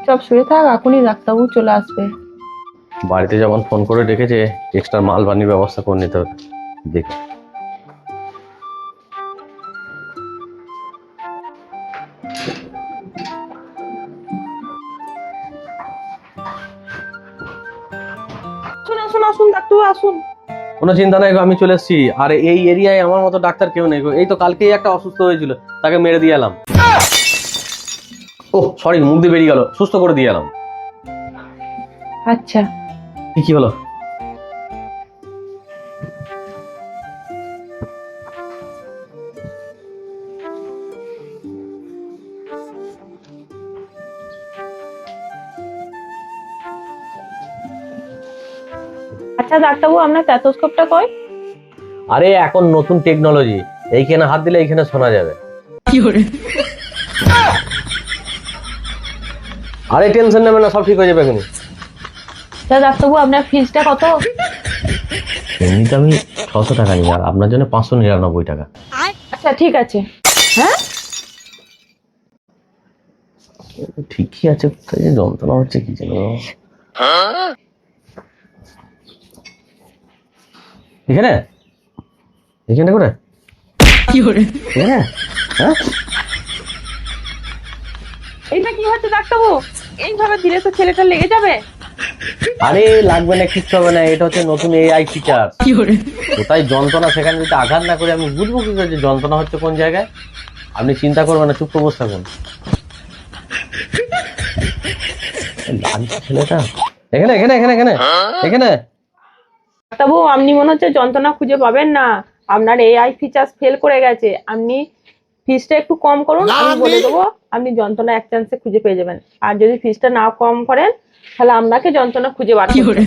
চুপচাপ শুয়ে থাক, এখনই ডাক্তারবাবু চলে আসবে। বাড়িতে যখন ফোন করে ডেকেছে এক্সট্রা মাল পানির ব্যবস্থা করে নিতে হবে। দেখি আসুন আসুন আসুন ডাক্তারবাবু আসুন। কোনো চিন্তা নাই গো, আমি চলে এসেছি। আর এই এরিয়ায় আমার মতো ডাক্তার কেউ নেই গো। এই তো কালকেই একটা অসুস্থ হয়েছিল, তাকে মেরে দিয়ে এলাম। ও সরি, মুখ দিয়ে বেরিয়ে গেল, সুস্থ করে দিয়ে এলাম। আচ্ছা কি হলো? আচ্ছা ডাক্তারবাবু, আপনার স্টেথোস্কোপটা কই? আরে এখন নতুন টেকনোলজি, এইখানে হাত দিলে এইখানে শোনা যাবে। আরে টেনশন নেবেন না, সব ঠিক হয়ে যাবে এখনই। আচ্ছা ডাক্তারবাবু, আপনার ফিজটা কত? এমনিতে আমি 600 টাকা নিই, আর আপনার জন্য 599 টাকা। আচ্ছা ঠিক আছে। হ্যাঁ ঠিকই আছে, কোথায় যে যন্ত্রণা হচ্ছে কি জানো। এখানে এখানে করে এখানে? হ্যাঁ এইটা কি হচ্ছে ডাক্তারবাবু? এইভাবে দিলে তো ছেলেটা লেগে যাবে। আরে লাগবে না, কিচ্ছু হবে না। এটা হচ্ছে নতুন এআই ফিচার। কোথায় যন্ত্রণা সেখানে যদি আঘাত না করে আমি বুঝবো কি করে যে যন্ত্রণা হচ্ছে কোন জায়গায়। আপনি চিন্তা করবেন না, চুপ করে বসে থাকুন। লাগছে ছেলেটা। এখানে এখানে এখানে এখানে এখানে। ডাক্তারবাবু, আপনি মনে হচ্ছে যন্ত্রণা খুঁজে পাবেন না। আপনার এআই ফিচার্স ফেল করে গেছে। আপনি ফিসটা একটু কম করুন, আমি বলে দেবো আপনি যন্ত্রণা এক চান্সে খুঁজে পেয়ে যাবেন। আর যদি ফিসটা না কম করেন তাহলে আপনাকে যন্ত্রণা খুঁজে বার করতে হবে।